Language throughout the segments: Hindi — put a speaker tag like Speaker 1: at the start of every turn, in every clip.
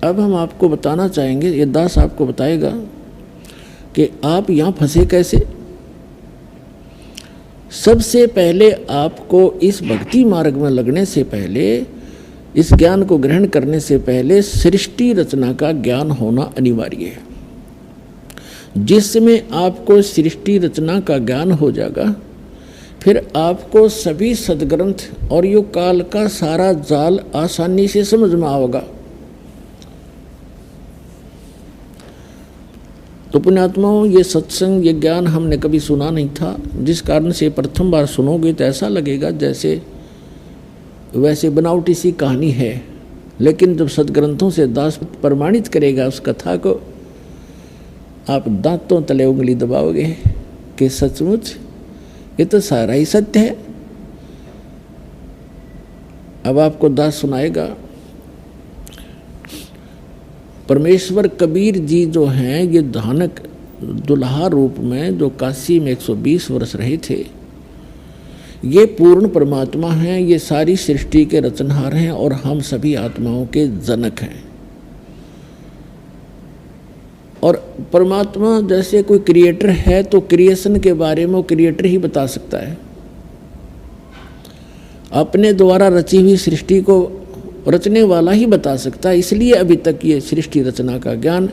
Speaker 1: अब हम आपको बताना चाहेंगे, ये दास आपको बताएगा कि आप यहाँ फंसे कैसे। सबसे पहले आपको इस भक्ति मार्ग में लगने से पहले, इस ज्ञान को ग्रहण करने से पहले सृष्टि रचना का ज्ञान होना अनिवार्य है। जिसमें आपको सृष्टि रचना का ज्ञान हो जाएगा, फिर आपको सभी सद्ग्रंथ और यो काल का सारा जाल आसानी से समझ में आएगा। तो पुण्यात्माओं, ये सत्संग, ये ज्ञान हमने कभी सुना नहीं था, जिस कारण से प्रथम बार सुनोगे तो ऐसा लगेगा जैसे वैसे बनावटी सी कहानी है। लेकिन जब सद्ग्रंथों से दास प्रमाणित करेगा उस कथा को, आप दांतों तले उंगली दबाओगे कि सचमुच ये तो सारा ही सत्य है। अब आपको दास सुनाएगा। परमेश्वर कबीर जी जो हैं, ये धानक दुल्हा रूप में जो काशी में 120 वर्ष रहे थे, ये पूर्ण परमात्मा हैं। ये सारी सृष्टि के रचनहार हैं और हम सभी आत्माओं के जनक हैं। और परमात्मा जैसे कोई क्रिएटर है तो क्रिएशन के बारे में वो क्रिएटर ही बता सकता है। अपने द्वारा रची हुई सृष्टि को रचने वाला ही बता सकता है। इसलिए अभी तक ये सृष्टि रचना का ज्ञान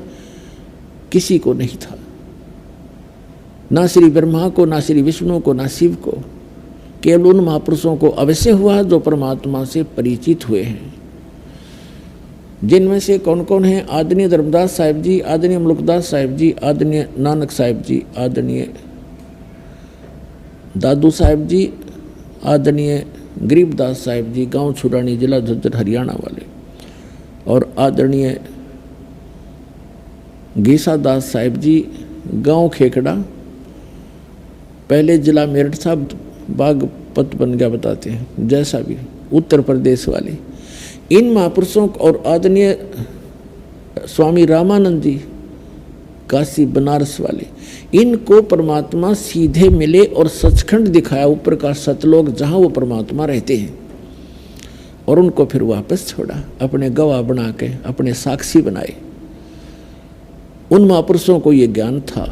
Speaker 1: किसी को नहीं था, ना श्री ब्रह्मा को, ना श्री विष्णु को, ना शिव को। केवल उन महापुरुषों को अवश्य हुआ जो परमात्मा से परिचित हुए हैं। जिनमें से कौन कौन हैं? आदरणीय धर्मदास साहिब जी, आदरणीय मुल्कदास साहिब जी, आदरणीय नानक साहिब जी, आदरणीय दादू साहिब जी, आदरणीय गरीबदास साहिब जी, गांव छुरानी, जिला झज्जर, हरियाणा वाले, और आदरणीय गीसा दास साहिब जी, गांव खेकड़ा, पहले जिला मेरठ था, बागपत बन गया बताते हैं, जैसा भी, उत्तर प्रदेश वाले। इन महापुरुषों और आदरणीय स्वामी रामानंद जी, काशी बनारस वाले, इनको परमात्मा सीधे मिले और सचखंड दिखाया, ऊपर का सतलोक जहाँ वो परमात्मा रहते हैं, और उनको फिर वापस छोड़ा, अपने गवाह बना के, अपने साक्षी बनाए। उन महापुरुषों को ये ज्ञान था,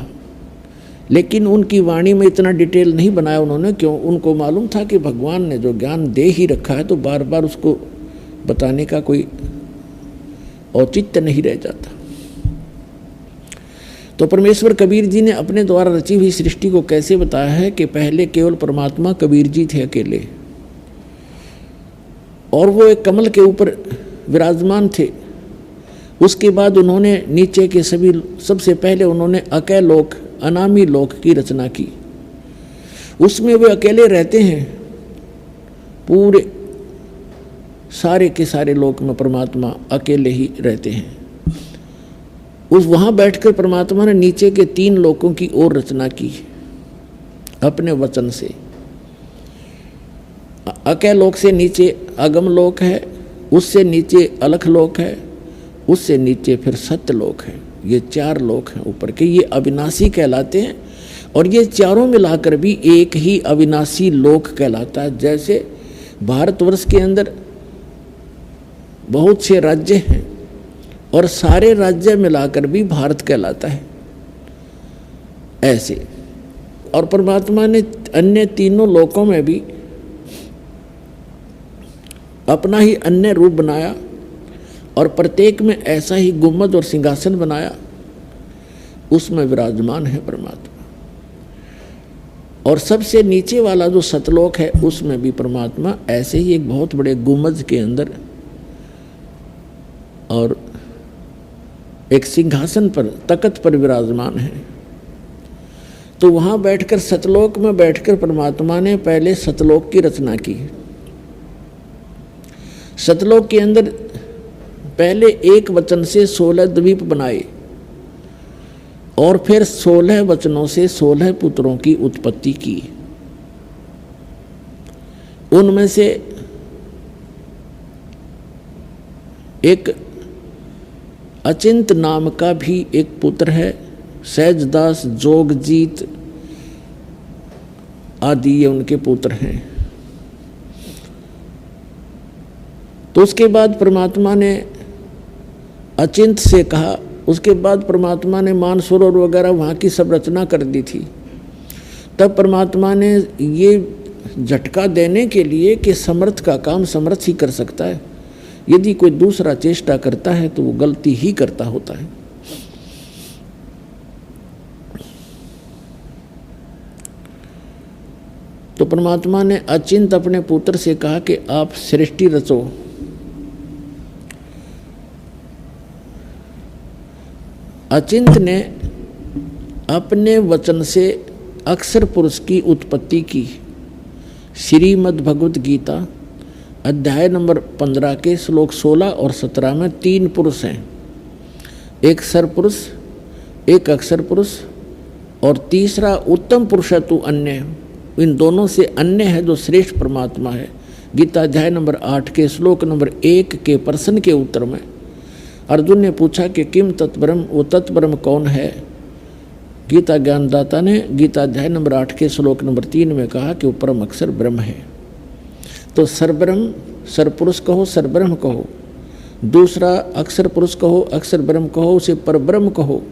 Speaker 1: लेकिन उनकी वाणी में इतना डिटेल नहीं बनाया उन्होंने। क्यों? उनको मालूम था कि भगवान ने जो ज्ञान दे ही रखा है तो बार बार उसको बताने का कोई औचित्य नहीं रह जाता। तो परमेश्वर कबीर जी ने अपने द्वारा रची हुई सृष्टि को कैसे बताया है कि पहले केवल परमात्मा कबीर जी थे अकेले, और वो एक कमल के ऊपर विराजमान थे। उसके बाद उन्होंने नीचे के सभी, सबसे पहले उन्होंने अकय लोक, अनामी लोक की रचना की। उसमें वे अकेले रहते हैं, पूरे सारे के सारे लोक में परमात्मा अकेले ही रहते हैं। उस वहाँ बैठकर परमात्मा ने नीचे के 3 लोकों की ओर रचना की अपने वचन से। अकय लोक से नीचे अगम लोक है, उससे नीचे अलख लोक है, उससे नीचे फिर सत्य लोक है। ये 4 लोक हैं ऊपर के, ये अविनाशी कहलाते हैं। और ये चारों मिलाकर भी एक ही अविनाशी लोक कहलाता है। जैसे भारतवर्ष के अंदर बहुत से राज्य हैं और सारे राज्य मिलाकर भी भारत कहलाता है, ऐसे। और परमात्मा ने अन्य तीनों लोकों में भी अपना ही अन्य रूप बनाया, और प्रत्येक में ऐसा ही गुम्बद और सिंहासन बनाया, उसमें विराजमान है परमात्मा। और सबसे नीचे वाला जो सतलोक है, उसमें भी परमात्मा ऐसे ही एक बहुत बड़े गुम्बद के अंदर और एक सिंहासन पर, तख्त पर विराजमान है। तो वहाँ बैठकर, सतलोक में बैठकर परमात्मा ने पहले सतलोक की रचना की। सतलोक के अंदर पहले एक वचन से 16 द्वीप बनाए, और फिर 16 वचनों से 16 पुत्रों की उत्पत्ति की। उनमें से एक अचिंत नाम का भी एक पुत्र है, सहजदास, जोगजीत आदि ये उनके पुत्र हैं। तो उसके बाद परमात्मा ने अचिंत से कहा। उसके बाद परमात्मा ने मानसरोवर वगैरह वहाँ की सब रचना कर दी थी। तब परमात्मा ने ये झटका देने के लिए कि समर्थ का काम समर्थ ही कर सकता है, यदि कोई दूसरा चेष्टा करता है तो वो गलती ही करता होता है। तो परमात्मा ने अचिंत अपने पुत्र से कहा कि आप सृष्टि रचो। अचिंत ने अपने वचन से अक्षर पुरुष की उत्पत्ति की। श्रीमद् भगवत गीता अध्याय नंबर 15 के श्लोक 16 और 17 में 3 पुरुष हैं, एक सरपुरुष, एक अक्षर पुरुष और तीसरा उत्तम पुरुष है तू अन्य। इन दोनों से अन्य है जो श्रेष्ठ परमात्मा है। गीता अध्याय नंबर 8 के श्लोक नंबर 1 के प्रश्न के उत्तर में अर्जुन ने पूछा कि किम तत्ब्रह्म, वो तत्ब्रह्म कौन है। गीता ज्ञानदाता ने गीता अध्याय नंबर 8 के श्लोक नंबर 3 में कहा कि वो परम अक्षर ब्रह्म है। तो सरब्रह्म, सरपुरुष कहो, सरब्रह्म कहो, दूसरा अक्षर पुरुष कहो, अक्षर ब्रह्म कहो, उसे परब्रह्म कहो,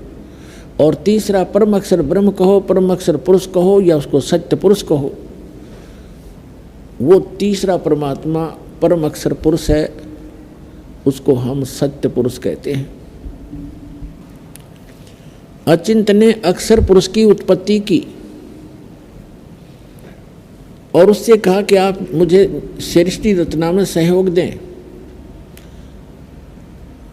Speaker 1: और तीसरा परम अक्षर ब्रह्म कहो, परम अक्षर पुरुष कहो, या उसको सत्य पुरुष कहो। वो तीसरा परमात्मा परम अक्षर पुरुष है, उसको हम सत्य पुरुष कहते हैं। अचिंत ने अक्षर पुरुष की उत्पत्ति की और उससे कहा कि आप मुझे सृष्टि रचना में सहयोग दें।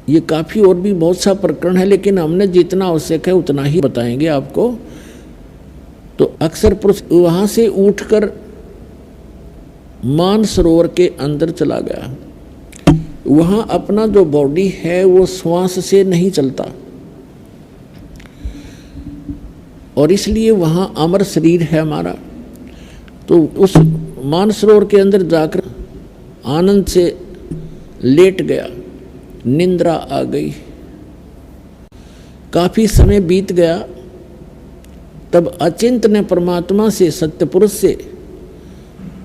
Speaker 1: ये काफ़ी और भी बहुत सा प्रकरण है, लेकिन हमने जितना आवश्यक है उतना ही बताएंगे आपको। तो अक्षर पुरुष वहाँ से उठकर मानसरोवर के अंदर चला गया। वहाँ अपना जो बॉडी है वो श्वास से नहीं चलता और इसलिए वहाँ अमर शरीर है हमारा। तो उस मानसरोवर के अंदर जाकर आनंद से लेट गया, निंद्रा आ गई। काफी समय बीत गया, तब अचिंत ने परमात्मा से, सत्य पुरुष से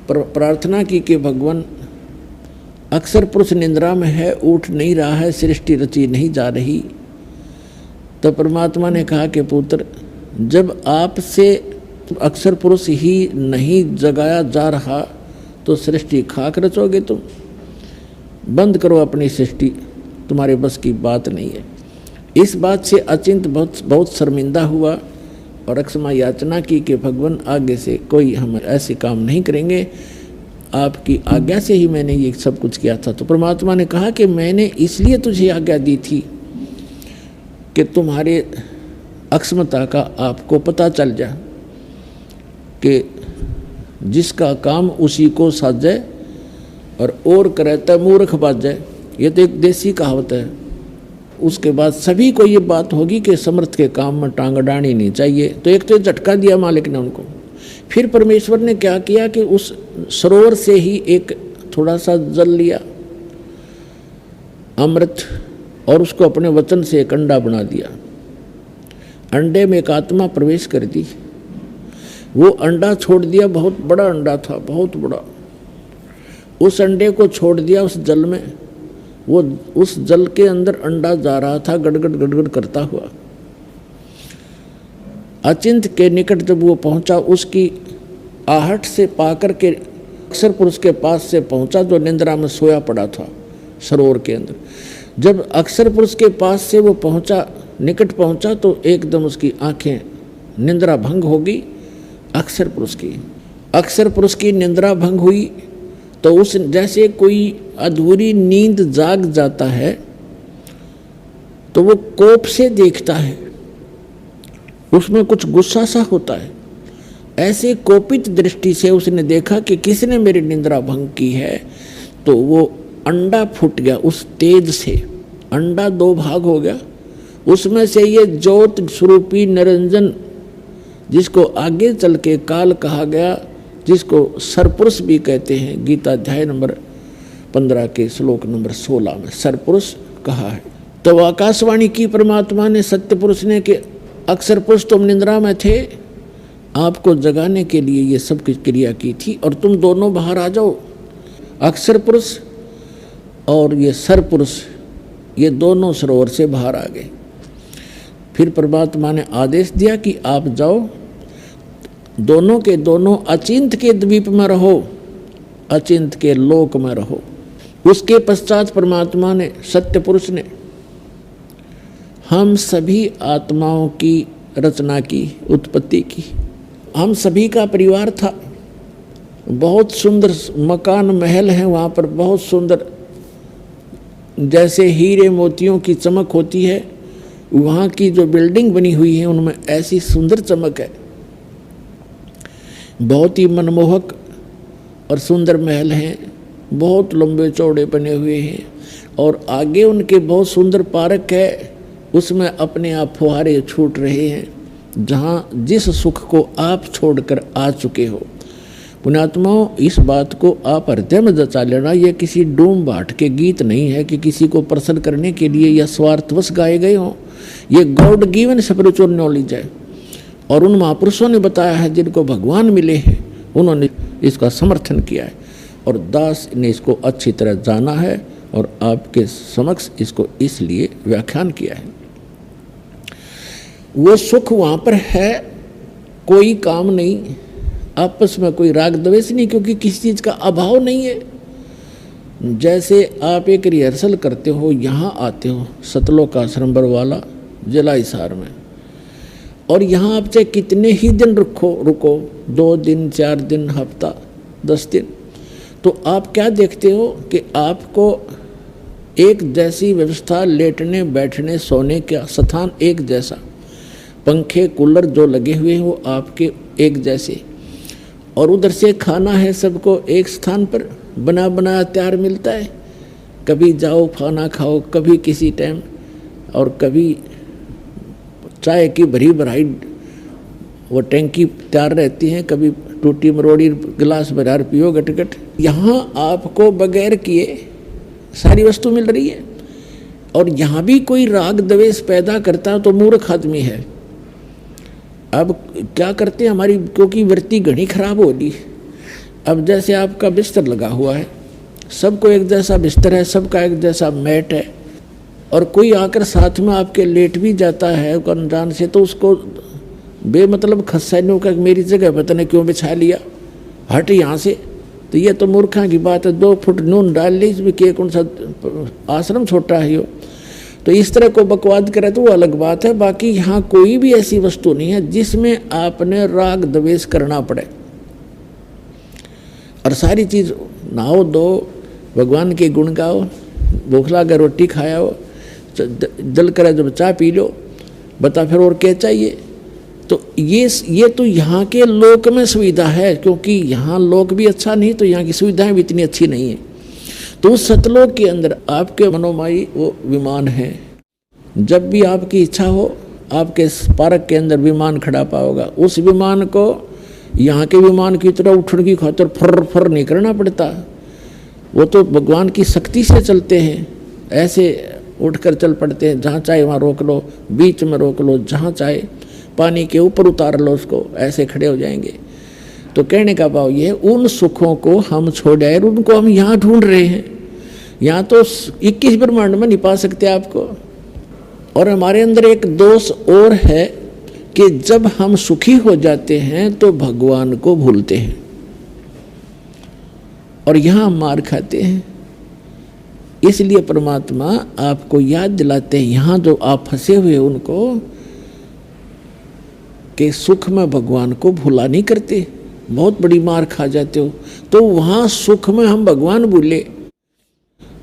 Speaker 1: प्रार्थना की कि भगवान अक्षर पुरुष निंद्रा में है, उठ नहीं रहा है, सृष्टि रची नहीं जा रही। तो परमात्मा ने कहा कि पुत्र, जब आपसे अक्षर पुरुष ही नहीं जगाया जा रहा तो सृष्टि खाक रचोगे तुम। बंद करो अपनी सृष्टि, तुम्हारे बस की बात नहीं है। इस बात से अचिंत बहुत शर्मिंदा हुआ और क्षमा याचना की कि भगवान आगे से कोई हम ऐसे काम नहीं करेंगे, आपकी आज्ञा से ही मैंने ये सब कुछ किया था। तो परमात्मा ने कहा कि मैंने इसलिए तुझे आज्ञा दी थी कि तुम्हारे अक्षमता का आपको पता चल जाए कि जिसका काम उसी को साजे और करे तो मूर्ख बाजे। ये तो एक देसी कहावत है। उसके बाद सभी को ये बात होगी कि समर्थ के काम में टांग अड़ानी नहीं चाहिए। तो एक तो झटका दिया मालिक ने उनको। फिर परमेश्वर ने क्या किया कि उस सरोवर से ही एक थोड़ा सा जल लिया, अमृत, और उसको अपने वचन से एक अंडा बना दिया। अंडे में एक आत्मा प्रवेश कर दी। वो अंडा छोड़ दिया, बहुत बड़ा अंडा था, बहुत बड़ा। उस अंडे को छोड़ दिया उस जल में। वो उस जल के अंदर अंडा जा रहा था गड़गड़ गड़गड़ करता हुआ। अचिंत के निकट जब वो पहुंचा, उसकी आहट से पाकर के अक्षर पुरुष के पास से पहुंचा जो निंद्रा में सोया पड़ा था सरोवर के अंदर। जब अक्षर पुरुष के पास से वो पहुंचा, निकट पहुंचा, तो एकदम उसकी आंखें निंद्रा भंग हो गई। अक्षर पुरुष की निंद्रा भंग हुई तो उस जैसे कोई अधूरी नींद जाग जाता है तो वो कोप से देखता है, उसमें कुछ गुस्सा सा होता है। ऐसे कोपित दृष्टि से उसने देखा कि किसने मेरी निंद्रा भंग की है, तो वो अंडा फूट गया। उस तेज से अंडा 2 भाग हो गया। उसमें से ये ज्योत स्वरूपी निरंजन, जिसको आगे चल के काल कहा गया, जिसको सरपुरुष भी कहते हैं, गीता अध्याय नंबर 15 के श्लोक नंबर 16 में सरपुरुष कहा है। तो आकाशवाणी की परमात्मा ने, सत्य पुरुष ने, कि अक्षर पुरुष तुम निंद्रा में थे, आपको जगाने के लिए ये सब कुछ क्रिया की थी, और तुम दोनों बाहर आ जाओ। अक्षर पुरुष और ये सरपुरुष ये दोनों सरोवर से बाहर आ गए। फिर परमात्मा ने आदेश दिया कि आप जाओ, दोनों के दोनों अचिंत के द्वीप में रहो, अचिंत के लोक में रहो। उसके पश्चात परमात्मा ने, सत्य पुरुष ने हम सभी आत्माओं की रचना की, उत्पत्ति की। हम सभी का परिवार था। बहुत सुंदर मकान महल हैं वहाँ पर, बहुत सुंदर, जैसे हीरे मोतियों की चमक होती है, वहाँ की जो बिल्डिंग बनी हुई है उनमें ऐसी सुंदर चमक है। बहुत ही मनमोहक और सुंदर महल हैं, बहुत लंबे चौड़े बने हुए हैं, और आगे उनके बहुत सुंदर पार्क है, उसमें अपने आप फुहारे छूट रहे हैं, जहाँ जिस सुख को आप छोड़कर आ चुके हो। पुण्यात्माओं, इस बात को आप हृदय में जचा लेना। यह किसी डूम बाट के गीत नहीं है कि किसी को प्रसन्न करने के लिए या स्वार्थवश गाए गए हों। ये गॉड गिवन स्पिरिचुअल नॉलेज है, और उन महापुरुषों ने बताया है जिनको भगवान मिले हैं, उन्होंने इसका समर्थन किया है, और दास ने इसको अच्छी तरह जाना है और आपके समक्ष इसको इसलिए व्याख्यान किया है। वो सुख वहाँ पर है, कोई काम नहीं, आपस में कोई राग द्वेष नहीं, क्योंकि किसी चीज़ का अभाव नहीं है। जैसे आप एक रिहर्सल करते हो, यहाँ आते हो सतलोक आश्रम बरवाला जिला हिसार में, और यहाँ आप चाहे कितने ही दिन रुको 2 दिन 4 दिन, हफ्ता 10 दिन, तो आप क्या देखते हो कि आपको एक जैसी व्यवस्था, लेटने बैठने सोने का स्थान एक जैसा, पंखे कूलर जो लगे हुए हैं वो आपके एक जैसे, और उधर से खाना है सबको एक स्थान पर बना बनाया तैयार मिलता है। कभी जाओ खाना खाओ, कभी किसी टाइम, और कभी चाय की भरी भराई वो टैंकी तैयार रहती है, कभी टूटी मरोड़ी गिलास भर पियो गटगट। यहाँ आपको बगैर किए सारी वस्तु मिल रही है, और यहाँ भी कोई राग द्वेष पैदा करता तो मूर्ख आदमी है। अब क्या करते हैं, हमारी क्योंकि वृत्ति घनी खराब हो रही। अब जैसे आपका बिस्तर लगा हुआ है, सबको एक जैसा बिस्तर है, सबका एक जैसा मैट है, और कोई आकर साथ में आपके लेट भी जाता है अनजान से, तो उसको बेमतलब खस्साइयों का मेरी जगह पता नहीं क्यों बिछा लिया, हट यहाँ से, तो ये तो मूर्खा की बात है। 2 फुट नून डाल ली, इसमें के कौन सा आश्रम छोटा है यो, तो इस तरह को बकवाद करे तो वो अलग बात है। बाकी यहाँ कोई भी ऐसी वस्तु नहीं है जिसमें आपने राग द्वेष करना पड़े, और सारी चीज़ नहाओ दो, भगवान के गुण गाओ, भूख लगा रोटी खाओ, जल करे जब चाय पी लो, बता फिर और क्या चाहिए। तो ये तो यहाँ के लोक में सुविधा है, क्योंकि यहाँ लोक भी अच्छा नहीं तो यहाँ की सुविधाएं भी इतनी अच्छी नहीं है। तो उस सतलोक के अंदर आपके मनोमाई वो विमान है। जब भी आपकी इच्छा हो, आपके पार्क के अंदर विमान खड़ा पाओगा। उस विमान को यहाँ के विमान की तरह उठने की खातिर फर फर नहीं करना पड़ता, वो तो भगवान की शक्ति से चलते हैं, ऐसे उठकर चल पड़ते हैं। जहाँ चाहे वहाँ रोक लो, बीच में रोक लो, जहाँ चाहे पानी के ऊपर उतार लो उसको, ऐसे खड़े हो जाएंगे। तो कहने का भाव ये है, उन सुखों को हम छोड़ आए, उनको हम यहाँ ढूंढ रहे हैं। यहाँ तो 21 ब्रह्मांड में नहीं पा सकते आपको। और हमारे अंदर एक दोष और है कि जब हम सुखी हो जाते हैं तो भगवान को भूलते हैं, और यहाँ मार खाते हैं। इसलिए परमात्मा आपको याद दिलाते हैं, यहाँ जो आप फंसे हुए उनको, कि सुख में भगवान को भूला नहीं करते, बहुत बड़ी मार खा जाते हो। तो वहाँ सुख में हम भगवान भूले।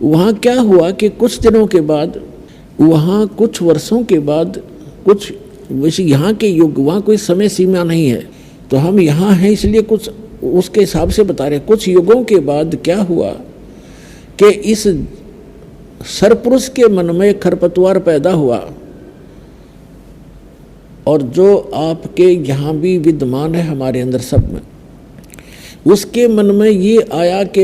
Speaker 1: वहाँ क्या हुआ कि कुछ दिनों के बाद, वहाँ कुछ वर्षों के बाद, कुछ वैसे यहाँ के युग, वहाँ कोई समय सीमा नहीं है, तो हम यहाँ हैं इसलिए कुछ उसके हिसाब से बता रहे। कुछ युगों के बाद क्या हुआ कि इस सरपुरुष के मन में खरपतवार पैदा हुआ, और जो आपके यहाँ भी विद्यमान है हमारे अंदर सब में, उसके मन में ये आया कि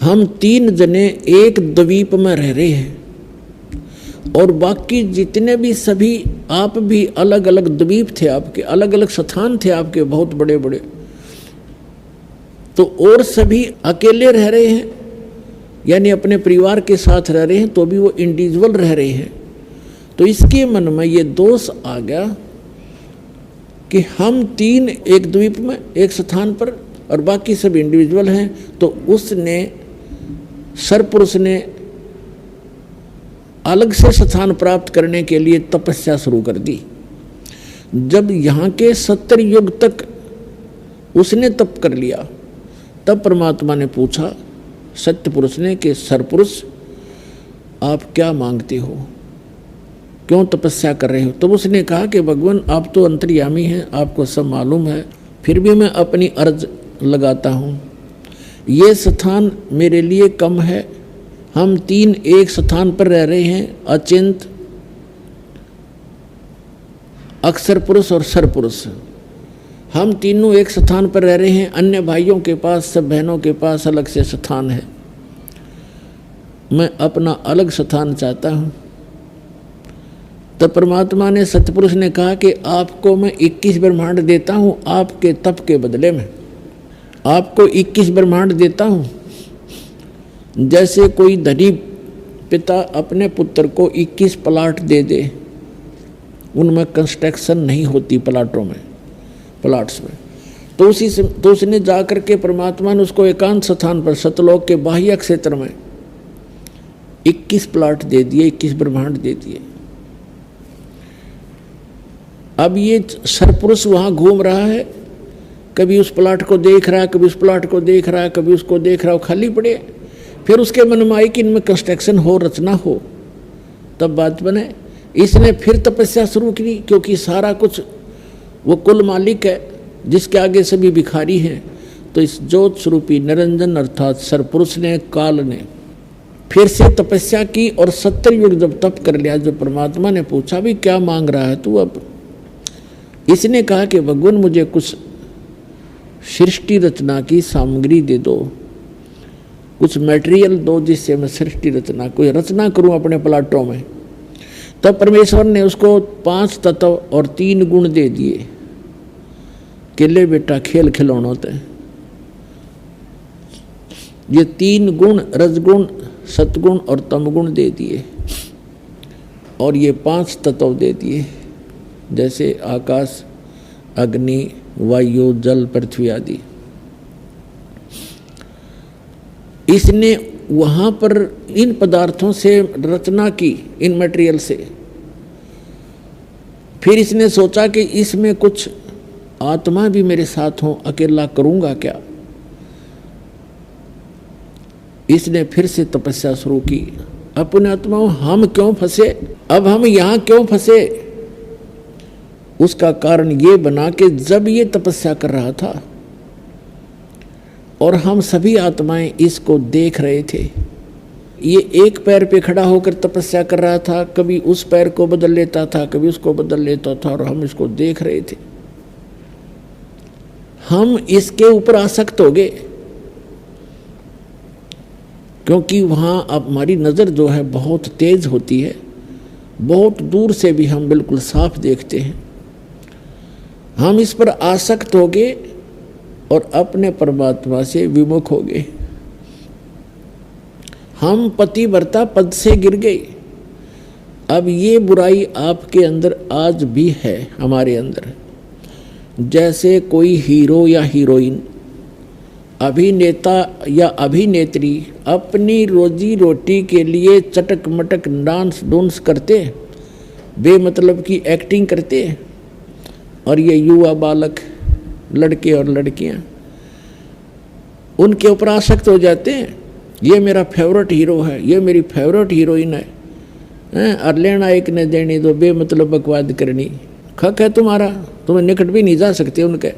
Speaker 1: हम 3 जने एक द्वीप में रह रहे हैं, और बाकी जितने भी सभी, आप भी अलग अलग द्वीप थे आपके, अलग अलग स्थान थे आपके बहुत बड़े बड़े, तो और सभी अकेले रह रहे हैं। यानी अपने परिवार के साथ रह रहे हैं तो भी वो इंडिविजुअल रह रहे हैं। तो इसके मन में ये दोष आ गया कि हम तीन एक द्वीप में एक स्थान पर और बाकी सब इंडिविजुअल हैं। तो उसने सरपुरुष ने अलग से स्थान प्राप्त करने के लिए तपस्या शुरू कर दी। जब यहाँ के 70 युग तक उसने तप कर लिया, तब परमात्मा ने पूछा सत्य पुरुष ने कि सरपुरुष आप क्या मांगते हो, क्यों तपस्या कर रहे हो? तब उसने कहा कि भगवान आप तो अंतर्यामी हैं, आपको सब मालूम है, फिर भी मैं अपनी अर्ज लगाता हूँ। ये स्थान मेरे लिए कम है, हम तीन एक स्थान पर रह रहे हैं, अचिंत, अक्षर पुरुष और सरपुरुष। हम तीनों एक स्थान पर रह रहे हैं, अन्य भाइयों के पास, सब बहनों के पास अलग से स्थान है। मैं अपना अलग स्थान चाहता हूँ। तब परमात्मा ने, सतपुरुष ने कहा कि आपको मैं 21 ब्रह्मांड देता हूँ आपके तप के बदले में। आपको 21 ब्रह्मांड देता हूँ। जैसे कोई धनी पिता अपने पुत्र को 21 प्लाट दे दे, उनमें कंस्ट्रक्शन नहीं होती प्लाट्स में, तो उसने जा कर के परमात्मा ने उसको एकांत स्थान पर सतलोक के बाह्य क्षेत्र में 21 प्लाट दे दिए, 21 ब्रह्मांड दे दिए। अब ये सरपुरुष वहाँ घूम रहा है, कभी उस प्लाट को देख रहा है, कभी उस प्लाट को देख रहा है, कभी उसको देख रहा है, खाली पड़े। फिर उसके मन में आई कि इनमें कंस्ट्रक्शन हो, रचना हो, तब बात बने। इसने फिर तपस्या शुरू की, क्योंकि सारा कुछ वो कुल मालिक है जिसके आगे सभी भिखारी हैं। तो इस ज्योत स्वरूपी निरंजन अर्थात सरपुरुष ने, काल ने फिर से तपस्या की और 70 युग जब तप कर लिया, जब परमात्मा ने पूछा भी क्या मांग रहा है तू, अब इसने कहा कि भगवान मुझे कुछ सृष्टि रचना की सामग्री दे दो, कुछ मटेरियल दो जिससे मैं सृष्टि रचना, कोई रचना करूं अपने प्लाटों में। तब परमेश्वर ने उसको 5 तत्व और 3 गुण दे दिए कि ले बेटा खेल खिलौनों ते। ये 3 गुण रजगुण, सतगुण और तमगुण दे दिए और ये 5 तत्व दे दिए, जैसे आकाश, अग्नि, वायु, जल, पृथ्वी आदि। इसने वहाँ पर इन पदार्थों से रचना की, इन मटेरियल से। फिर इसने सोचा कि इसमें कुछ आत्मा भी मेरे साथ हो, अकेला करूँगा क्या? इसने फिर से तपस्या शुरू की। अपने आत्माओं हम क्यों फंसे, अब हम यहाँ क्यों फंसे? उसका कारण ये बना कि जब ये तपस्या कर रहा था और हम सभी आत्माएं इसको देख रहे थे, ये एक पैर पे खड़ा होकर तपस्या कर रहा था, कभी उस पैर को बदल लेता था, कभी उसको बदल लेता था, और हम इसको देख रहे थे। हम इसके ऊपर आसक्त हो गए, क्योंकि वहाँ अब हमारी नज़र जो है बहुत तेज होती है, बहुत दूर से भी हम बिल्कुल साफ देखते हैं। हम इस पर आसक्त हो गए और अपने परमात्मा से विमुख हो गए। हम पतिव्रता पद से गिर गए। अब ये बुराई आपके अंदर आज भी है, हमारे अंदर। जैसे कोई हीरो या हीरोइन, अभिनेता या अभिनेत्री अपनी रोजी रोटी के लिए चटक मटक डांस डूंस करते, बेमतलब की एक्टिंग करते, और ये युवा बालक, लड़के और लड़कियां उनके ऊपर आसक्त हो जाते हैं। ये मेरा फेवरेट हीरो है, ये मेरी फेवरेट हीरोइन है, और लेना एक ने देनी दो, बेमतलब बकवाद करनी, खक है तुम्हारा, तुम्हें निकट भी नहीं जा सकते उनके।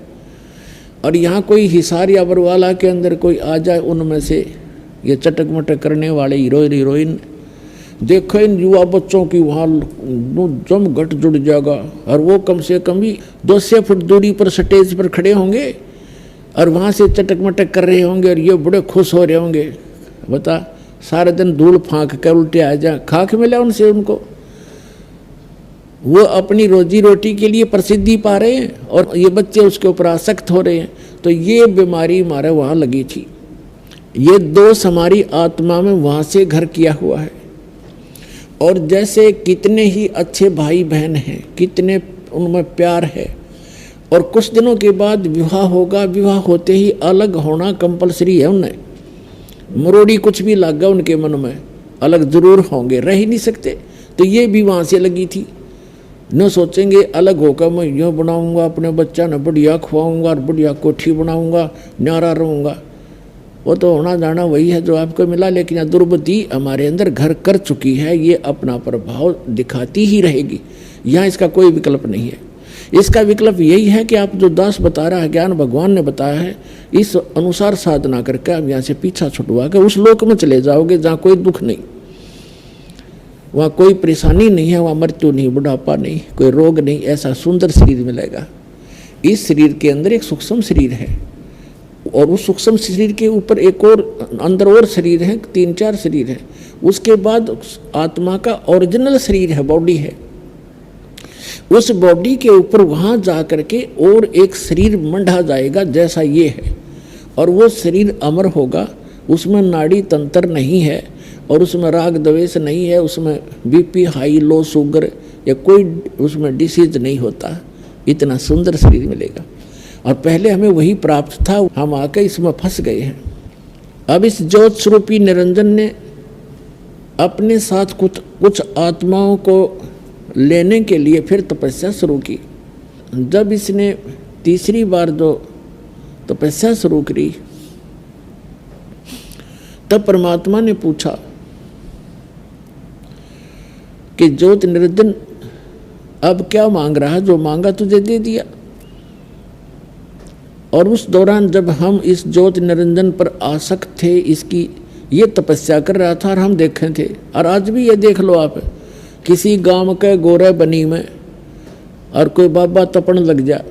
Speaker 1: और यहाँ कोई हिसार या बरवाला के अंदर कोई आ जाए, उनमें से ये चटक मटक करने वाले हीरोइन देखो, इन युवा बच्चों की वहाँ जम घट जुड़ जाएगा, और वो कम से कम भी 200 फुट दूरी पर स्टेज पर खड़े होंगे और वहाँ से चटक मटक कर रहे होंगे, और ये बड़े खुश हो रहे होंगे। बता, सारे दिन धूल फाँक कर उल्टे आ जा, खाक मिला उनसे उनको। वो अपनी रोजी रोटी के लिए प्रसिद्धि पा रहे हैं और ये बच्चे उसके ऊपर आसक्त हो रहे हैं। तो ये बीमारी हमारे वहाँ लगी थी। ये दोष हमारी आत्मा में वहाँ से घर किया हुआ है। और जैसे कितने ही अच्छे भाई बहन हैं, कितने उनमें प्यार है, और कुछ दिनों के बाद विवाह होगा, विवाह होते ही अलग होना कंपलसरी है। उन्हें मरोड़ी कुछ भी लगा उनके मन में, अलग जरूर होंगे, रह ही नहीं सकते। तो ये भी वहाँ से लगी थी। न सोचेंगे अलग होकर मैं यूँ बनाऊँगा, अपने बच्चा ने बढ़िया खुआऊँगा और बढ़िया कोठी बनाऊँगा, न्यारा रहूँगा। वो तो होना जाना वही है जो आपको मिला, लेकिन यह दुर्बुद्धि हमारे अंदर घर कर चुकी है, ये अपना प्रभाव दिखाती ही रहेगी। यहाँ इसका कोई विकल्प नहीं है। इसका विकल्प यही है कि आप जो दास बता रहा है, ज्ञान भगवान ने बताया है, इस अनुसार साधना करके आप यहाँ से पीछा छुटवा के उस लोक में चले जाओगे जहाँ कोई दुख नहीं, वहाँ कोई परेशानी नहीं है, वहाँ मृत्यु नहीं, बुढ़ापा नहीं, कोई रोग नहीं। ऐसा सुंदर शरीर मिलेगा। इस शरीर के अंदर एक सूक्ष्म शरीर है, और उस सूक्ष्म शरीर के ऊपर एक और अंदर और शरीर है, 3-4 शरीर है। उसके बाद आत्मा का ओरिजिनल शरीर है, बॉडी है। उस बॉडी के ऊपर वहाँ जा करके और एक शरीर मंडा जाएगा जैसा ये है, और वो शरीर अमर होगा। उसमें नाड़ी तंत्र नहीं है, और उसमें राग द्वेष नहीं है, उसमें बीपी हाई लो शुगर या कोई उसमें डिसीज नहीं होता। इतना सुंदर शरीर मिलेगा। और पहले हमें वही प्राप्त था, हम आके इसमें फंस गए हैं। अब इस ज्योत स्वरूपी निरंजन ने अपने साथ कुछ आत्माओं को लेने के लिए फिर तपस्या शुरू की। जब इसने तीसरी बार जो तपस्या शुरू करी, तब परमात्मा ने पूछा कि ज्योत निरंजन अब क्या मांग रहा है? जो मांगा तुझे दे दिया। और उस दौरान जब हम इस ज्योत निरंजन पर आसक्त थे, इसकी ये तपस्या कर रहा था और हम देखे थे। और आज भी ये देख लो आप, किसी गांव के गोरे बनी में और कोई बाबा तपन लग जाए,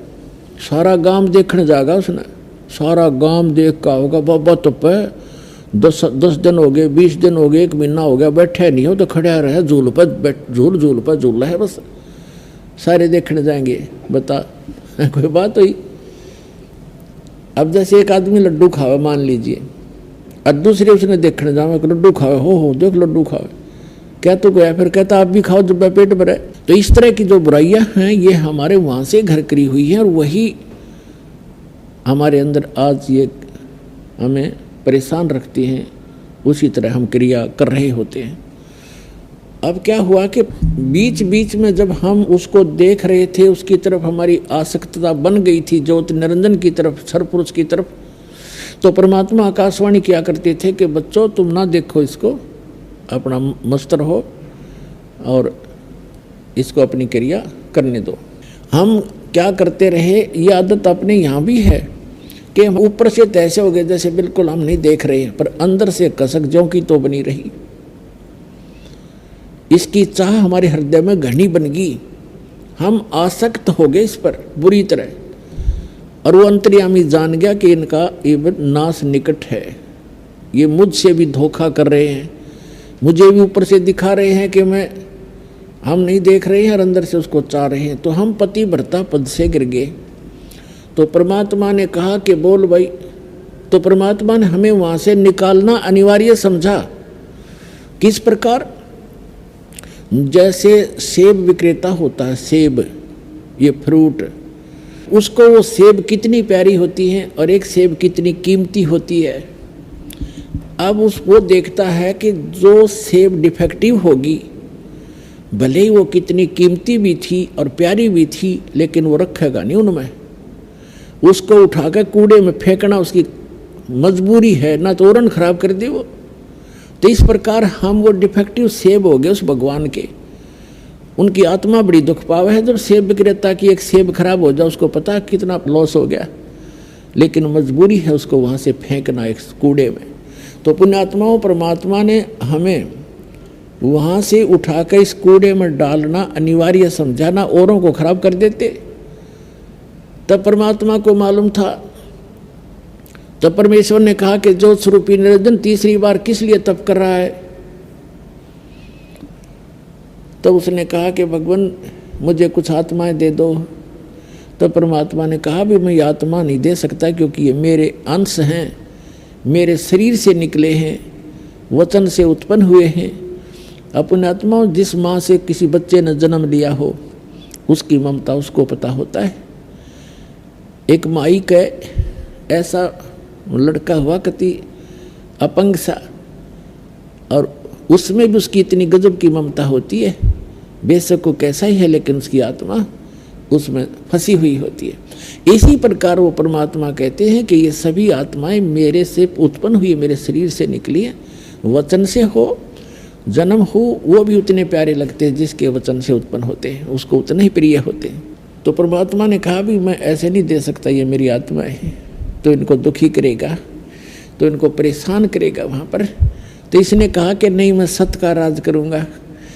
Speaker 1: सारा गांव देखने जाएगा उसने, सारा गांव देख का होगा बाबा तपे, 10 दिन हो गए, 20 दिन हो गए, 1 महीना हो गया, बैठे नहीं हो तो खड़ा रहे, झूल पर झूल रहा है, बस सारे देखने जाएंगे। बता कोई बात हुई? अब जैसे एक आदमी लड्डू खावे मान लीजिए, और दूसरे उसने देखने जाओ लड्डू खावे, हो देख लड्डू खावे, क्या तो गया, फिर कहता आप भी खाओ जब पेट भरे। तो इस तरह की जो बुराइयां हैं ये हमारे वहाँ से घर करी हुई हैं, और वही हमारे अंदर आज ये हमें परेशान रखती हैं। उसी तरह हम क्रिया कर रहे होते हैं। अब क्या हुआ कि बीच बीच में जब हम उसको देख रहे थे, उसकी तरफ हमारी आसक्तता बन गई थी, ज्योत निरंजन की तरफ, सरपुरुष की तरफ, तो परमात्मा आकाशवाणी किया करते थे कि बच्चों तुम ना देखो इसको, अपना मस्त रहो और इसको अपनी क्रिया करने दो। हम क्या करते रहे, ये आदत अपने यहाँ भी है कि हम ऊपर से तैसे हो गए जैसे बिल्कुल हम नहीं देख रहे हैं, पर अंदर से कसक ज्यों की तो बनी रही। इसकी चाह हमारे हृदय में घनी बन गई, हम आसक्त हो गए इस पर बुरी तरह, और वो अंतर्यामी जान गया कि इनका ये नाश निकट है, ये मुझसे भी धोखा कर रहे हैं, मुझे भी ऊपर से दिखा रहे हैं कि हम नहीं देख रहे हैं, और अंदर से उसको चाह रहे हैं। तो हम पति भरता पद से गिर गए। तो परमात्मा ने कहा कि बोल भाई, तो परमात्मा ने हमें वहाँ से निकालना अनिवार्य समझा। किस प्रकार? जैसे सेब विक्रेता होता है, सेब ये फ्रूट, उसको वो सेब कितनी प्यारी होती है और एक सेब कितनी कीमती होती है। अब वो देखता है कि जो सेब डिफेक्टिव होगी, भले ही वो कितनी कीमती भी थी और प्यारी भी थी, लेकिन वो रखेगा नहीं उनमें, उसको उठाकर कूड़े में फेंकना उसकी मजबूरी है, ना तो औरन खराब कर दे वो। तो इस प्रकार हम वो डिफेक्टिव सेब हो गए उस भगवान के। उनकी आत्मा बड़ी दुख पावे है जब सेब विक्रेता की एक सेब खराब हो जाए, उसको पता कितना लॉस हो गया, लेकिन मजबूरी है उसको वहाँ से फेंकना एक कूड़े में। तो पुण्यात्माओं, परमात्मा ने हमें वहाँ से उठाकर इस कूड़े में डालना अनिवार्य समझाना, औरों को खराब कर देते। तब परमात्मा को मालूम था, तब परमेश्वर ने कहा कि ज्योत स्वरूपी निरंजन तीसरी बार किस लिए तप कर रहा है? तब उसने कहा कि भगवान मुझे कुछ आत्माएं दे दो। तब परमात्मा ने कहा भी मैं ये आत्मा नहीं दे सकता, क्योंकि ये मेरे अंश हैं, मेरे शरीर से निकले हैं, वचन से उत्पन्न हुए हैं। अपने आत्मा जिस माँ से किसी बच्चे ने जन्म लिया हो उसकी ममता उसको पता होता है। एक माई का ऐसा लड़का हुआ कति अपंग सा, और उसमें भी उसकी इतनी गजब की ममता होती है। बेशक वो कैसा ही है लेकिन उसकी आत्मा उसमें फंसी हुई होती है। इसी प्रकार वो परमात्मा कहते हैं कि ये सभी आत्माएं मेरे से उत्पन्न हुई, मेरे शरीर से निकली है। वचन से हो जन्म हो वो भी उतने प्यारे लगते हैं जिसके वचन से उत्पन्न होते हैं, उसको उतने ही प्रिय होते हैं। तो परमात्मा ने कहा भी मैं ऐसे नहीं दे सकता, ये मेरी आत्मा है, तो इनको दुखी करेगा, तो इनको परेशान करेगा वहाँ पर। तो इसने कहा कि नहीं, मैं सत्य का राज करूँगा,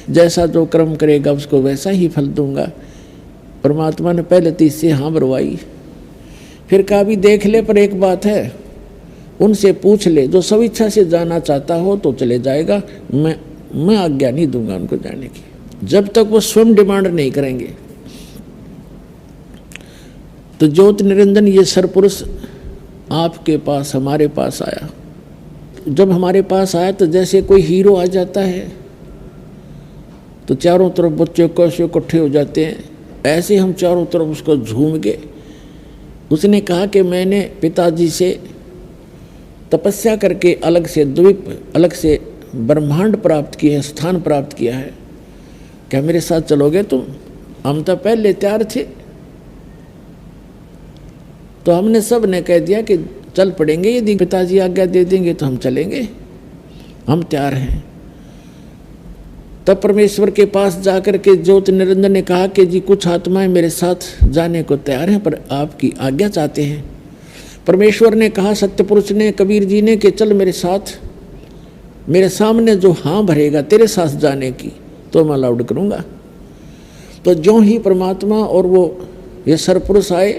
Speaker 1: जैसा जो कर्म करेगा उसको वैसा ही फल दूंगा। परमात्मा ने पहले तो इससे हाँ भरवाई, फिर कहा भी देख ले, पर एक बात है, उनसे पूछ ले, जो सब इच्छा से जाना चाहता हो तो चले जाएगा, मैं आज्ञा नहीं दूंगा उनको जाने की, जब तक वो स्वयं डिमांड नहीं करेंगे। तो ज्योति निरंजन ये सरपुरुष आपके पास, हमारे पास आया। जब हमारे पास आया तो जैसे कोई हीरो आ जाता है तो चारों तरफ बच्चे कैसे इकट्ठे हो जाते हैं, ऐसे हम चारों तरफ उसको झूम गए। उसने कहा कि मैंने पिताजी से तपस्या करके अलग से द्वीप, अलग से ब्रह्मांड प्राप्त किए हैं, स्थान प्राप्त किया है, क्या मेरे साथ चलोगे तुम? हम तो पहले तैयार थे। तो हमने सब ने कह दिया कि चल पड़ेंगे, यदि पिताजी आज्ञा दे देंगे तो हम चलेंगे, हम तैयार हैं। तब परमेश्वर के पास जाकर के ज्योति निरंजन ने कहा कि जी कुछ आत्माएं मेरे साथ जाने को तैयार हैं, पर आपकी आज्ञा चाहते हैं। परमेश्वर ने कहा, सत्यपुरुष ने, कबीर जी ने, कि चल मेरे साथ, मेरे सामने जो हाँ भरेगा तेरे साथ जाने की तो मैं अलाउड करूँगा। तो जो ही परमात्मा और वो ये सरपुरुष आए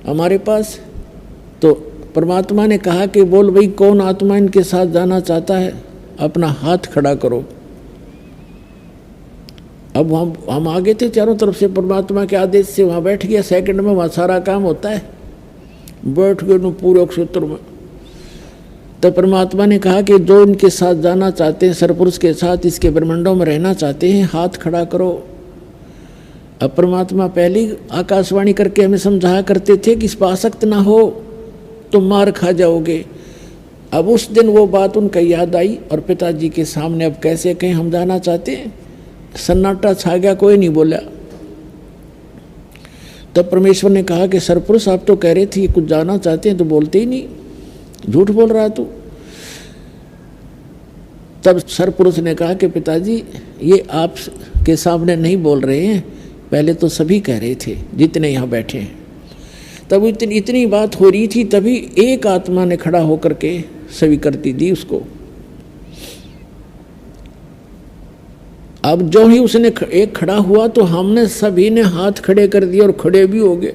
Speaker 1: हमारे पास, तो परमात्मा ने कहा कि बोल भाई कौन आत्मा इनके साथ जाना चाहता है, अपना हाथ खड़ा करो। अब हम आगे थे चारों तरफ से, परमात्मा के आदेश से वहाँ बैठ गया। सेकंड में वहाँ सारा काम होता है, बैठ गए न पूरे क्षेत्र में। तो परमात्मा ने कहा कि जो इनके साथ जाना चाहते हैं, सरपुरुष के साथ इसके ब्रह्मांडों में रहना चाहते हैं, हाथ खड़ा करो। अब परमात्मा पहले आकाशवाणी करके हमें समझाया करते थे कि इस पर आसक्त ना हो तो मार खा जाओगे। अब उस दिन वो बात उनका याद आई और पिताजी के सामने अब कैसे कहें हम जाना चाहते हैं, सन्नाटा छा गया, कोई नहीं बोला। तब परमेश्वर ने कहा कि सरपुरुष आप तो कह रहे थे कुछ जाना चाहते हैं तो बोलते ही नहीं, झूठ बोल रहा है तू। तब सरपुरुष ने कहा कि पिताजी ये आप के सामने नहीं बोल रहे हैं, पहले तो सभी कह रहे थे जितने यहाँ बैठे हैं। तब इतनी बात हो रही थी, तभी एक आत्मा ने खड़ा होकर के स्वीकृति दी उसको। अब जो ही उसने एक खड़ा हुआ तो हमने सभी ने हाथ खड़े कर दिए और खड़े भी हो गए।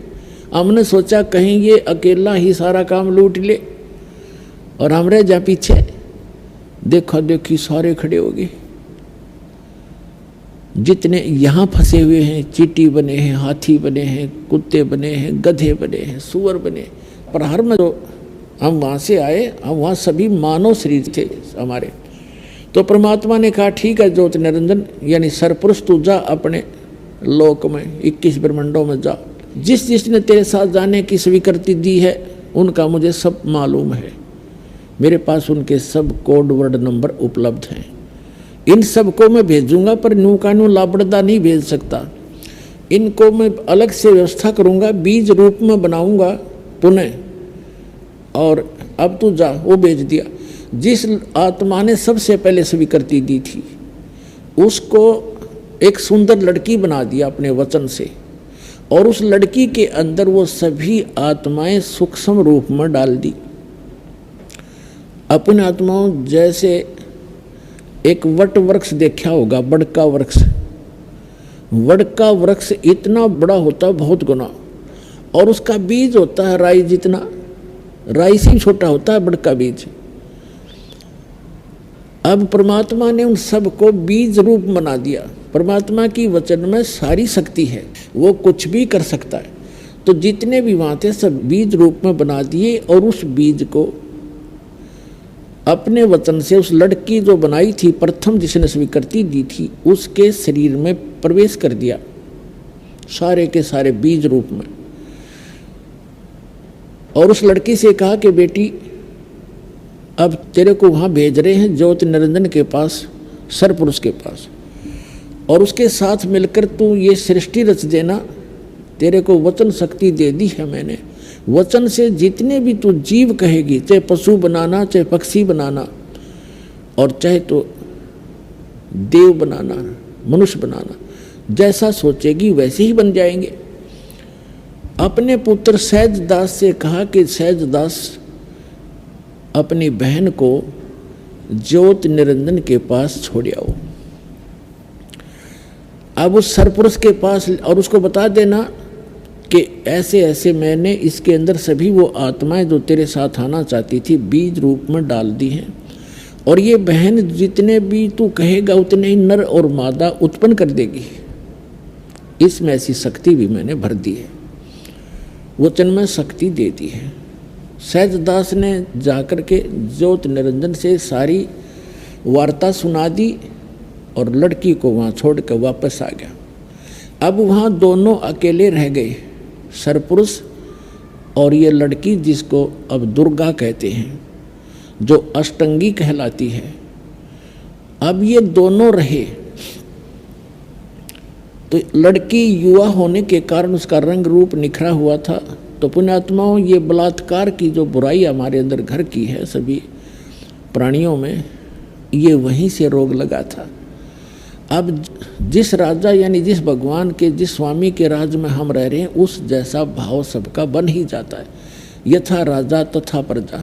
Speaker 1: हमने सोचा कहीं ये अकेला ही सारा काम लूट ले और हम रह जा पीछे। देखा देखी सारे खड़े हो गए, जितने यहाँ फंसे हुए हैं, चींटी बने हैं, हाथी बने हैं, कुत्ते बने हैं, गधे बने हैं, सुअर बने। पर हर में जो हम वहाँ से आए, हम वहाँ सभी मानव शरीर थे हमारे। तो परमात्मा ने कहा ठीक है ज्योति निरंजन, यानी सरपुरुष तू जा अपने लोक में, 21 ब्रह्मांडों में जा। जिस जिसने तेरे साथ जाने की स्वीकृति दी है उनका मुझे सब मालूम है, मेरे पास उनके सब कोड वर्ड नंबर उपलब्ध हैं। इन सबको मैं भेजूंगा, पर न्यू का न्यू लापड़दा नहीं भेज सकता। इनको मैं अलग से व्यवस्था करूंगा, बीज रूप में बनाऊंगा पुनः, और अब तू जा। वो भेज दिया। जिस आत्मा ने सबसे पहले स्वीकृति दी थी उसको एक सुंदर लड़की बना दिया अपने वचन से, और उस लड़की के अंदर वो सभी आत्माएं सूक्ष्म रूप में डाल दी। अपने आत्माओं जैसे एक वट वृक्ष देखा होगा, बड़का वृक्ष। बड़का वृक्ष इतना बड़ा होता है बहुत गुना, और उसका बीज होता है राई जितना, राई से छोटा होता है बड़का बीज। अब परमात्मा ने उन सबको बीज रूप बना दिया। परमात्मा की वचन में सारी शक्ति है, वो कुछ भी कर सकता है। तो जितने भी वहाँ थे सब बीज रूप में बना दिए, और उस बीज को अपने वचन से उस लड़की जो बनाई थी प्रथम, जिसने स्वीकृति दी थी, उसके शरीर में प्रवेश कर दिया, सारे के सारे बीज रूप में। और उस लड़की से कहा कि बेटी, अब तेरे को वहां भेज रहे हैं ज्योति निरंजन के पास, सरपुरुष के पास, और उसके साथ मिलकर तू ये सृष्टि रच देना। तेरे को वचन शक्ति दे दी है मैंने। वचन से जितने भी तू जीव कहेगी, चाहे पशु बनाना, चाहे पक्षी बनाना, और चाहे तो देव बनाना, मनुष्य बनाना, जैसा सोचेगी वैसे ही बन जाएंगे। अपने पुत्र सहजदास से कहा कि सहजदास अपनी बहन को ज्योति निरंजन के पास छोड़ आओ। अब उस सरपुरुष के पास, और उसको बता देना कि ऐसे ऐसे मैंने इसके अंदर सभी वो आत्माएं जो तेरे साथ आना चाहती थी बीज रूप में डाल दी हैं, और ये बहन जितने भी तू कहेगा उतने ही नर और मादा उत्पन्न कर देगी। इसमें ऐसी शक्ति भी मैंने भर दी है, वचन में शक्ति दे दी है। सहजदास ने जाकर के ज्योति निरंजन से सारी वार्ता सुना दी और लड़की को वहाँ छोड़कर वापस आ गया। अब वहाँ दोनों अकेले रह गए, सरपुरुष और ये लड़की जिसको अब दुर्गा कहते हैं, जो अष्टंगी कहलाती है। अब ये दोनों रहे, तो लड़की युवा होने के कारण उसका रंग रूप निखरा हुआ था। तो पुण्यात्माओं, ये बलात्कार की जो बुराई हमारे अंदर घर की है सभी प्राणियों में, ये वहीं से रोग लगा था। अब जिस राजा यानी जिस भगवान के, जिस स्वामी के राज में हम रह रहे हैं, उस जैसा भाव सबका बन ही जाता है। यथा राजा तथा प्रजा।